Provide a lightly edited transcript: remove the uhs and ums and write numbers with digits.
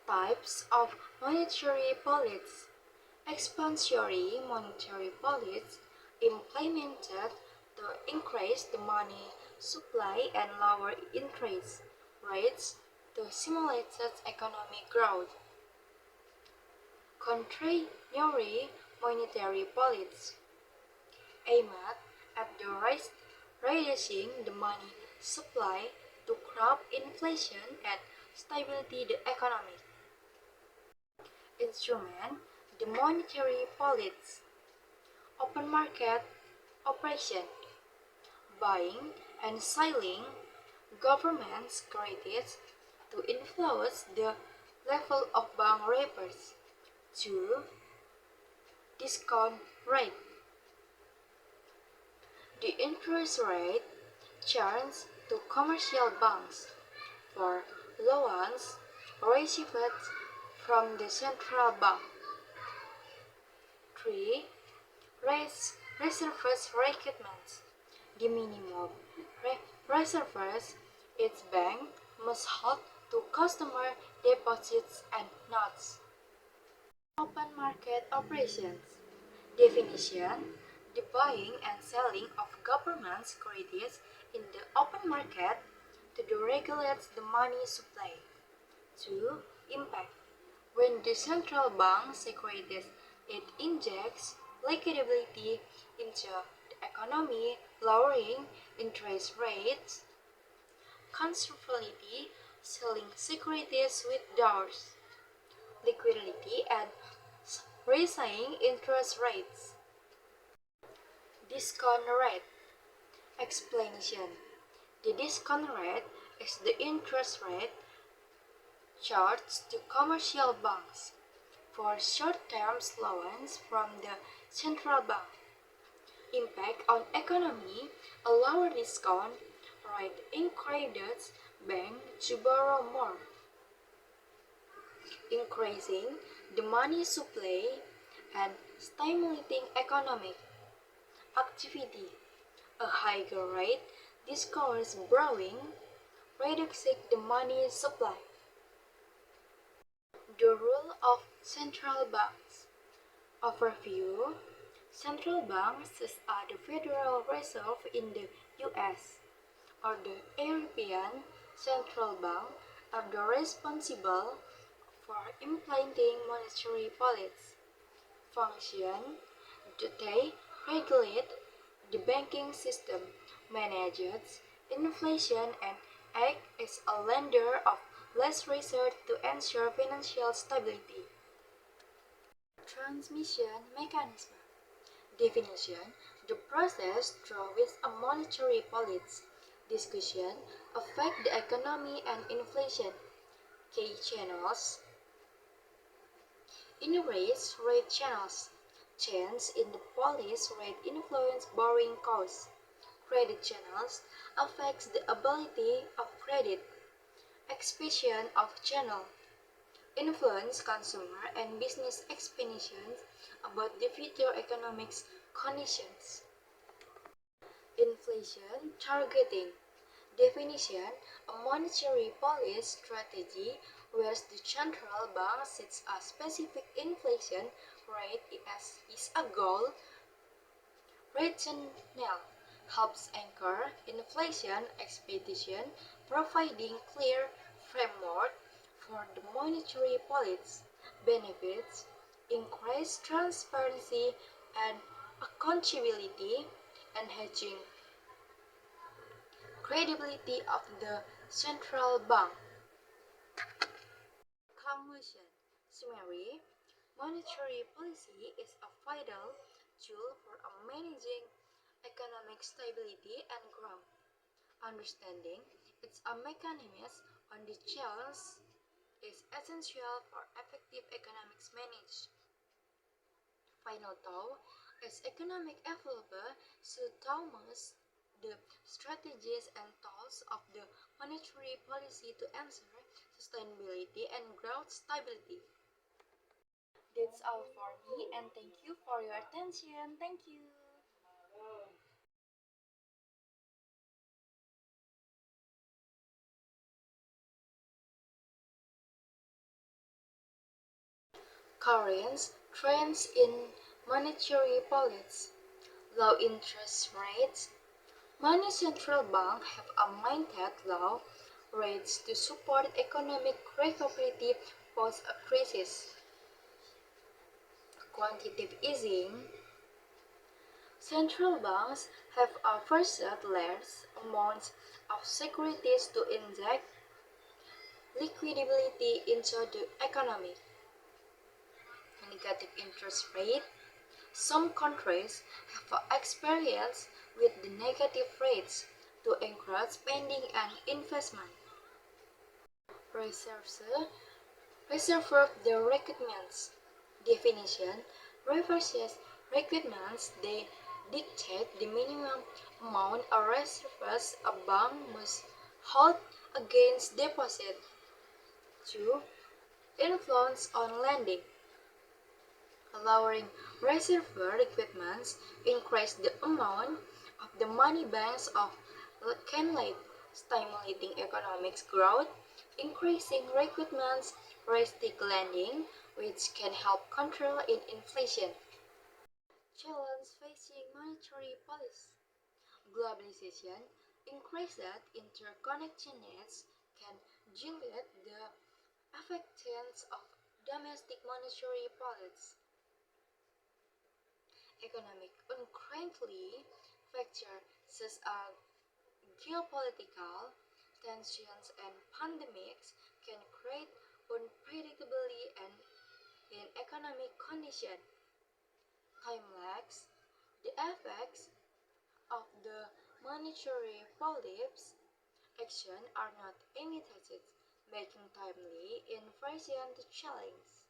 Types of monetary policy. Expansionary monetary policy implemented to increase the money supply and lower interest rates to stimulate economic growth. Contrary monetary policy aimed at reducing the money supply to curb inflation and stability the economy. Instrument, the monetary policy, open market operation, buying and selling government securities to influence the level of bank rates. 2. Discount rate. The interest rate charged to commercial banks for loans received from the central bank. 3. Reserves requirements. The minimum reserves each bank must hold to customer deposits and notes. Open market operations. Definition: the buying and selling of government securities in the open market to regulate the money supply. 2. Impact: when the central bank securities, it injects liquidity into the economy, lowering interest rates. Conservatively, selling securities withdraws liquidity and raising interest rates. Discount rate. Explanation: the discount rate is the interest rate charged to commercial banks for short-term loans from the central bank. Impact on economy: a lower discount rate encourages banks to borrow more, increasing the money supply and stimulating economic activity. A higher rate discourages borrowing, reducing the money supply. The role of central banks. Overview: central banks such as the Federal Reserve in the US or the European Central Bank are the responsible for implementing monetary policy. Function: they regulate the banking system, manages inflation, and act as a lender of last resort to ensure financial stability. Transmission mechanism. Definition: the process through which a monetary policy discussion affect the economy and inflation. Key channels. Interest rate channels. Change in the policy rate influence borrowing costs. Credit channels affects the ability of credit. Expansion of channel influence consumer and business expectations about the future economic conditions. Inflation targeting. Definition: a monetary policy strategy where the central bank sets a specific inflation rate as is a goal. Rationale: helps anchor inflation expectation, providing clear framework for the monetary policy. Benefits: increased transparency and accountability, enhancing credibility of the central bank. Conclusion. Summary: monetary policy is a vital tool for managing economic stability and growth. Understanding its a mechanism on the challenge is essential for effective economics management. Final thought: as economic evolve, so Thomas the strategies and tools of the monetary policy to ensure sustainability and growth stability. That's all for me, and thank you for your attention. Thank you. Current trends in monetary policy, low interest rates. Many central banks have amended low rates to support economic recovery post a crisis. Quantitative easing. Central banks have purchased large amounts of securities to inject liquidity into the economy. Negative interest rate. Some countries have experience with the negative rates to encourage spending and investment. Reserves. Reserve the requirements. Definition reverses requirements. They dictate the minimum amount of reserves a bank must hold against deposit. 2. Influence on lending. Lowering reserve requirements increase the amount of the money banks can lend, stimulating economic growth. Increasing requirements restrict lending, which can help control inflation. Challenge facing monetary policy. Globalization, increased interconnectedness can dilute the effectiveness of domestic monetary policy. Economic uncertainty factors such as geopolitical tensions and pandemics can create unpredictability and in economic conditions. Time lags. The effects of the monetary policy action are not immediate, making timely intervention a challenge.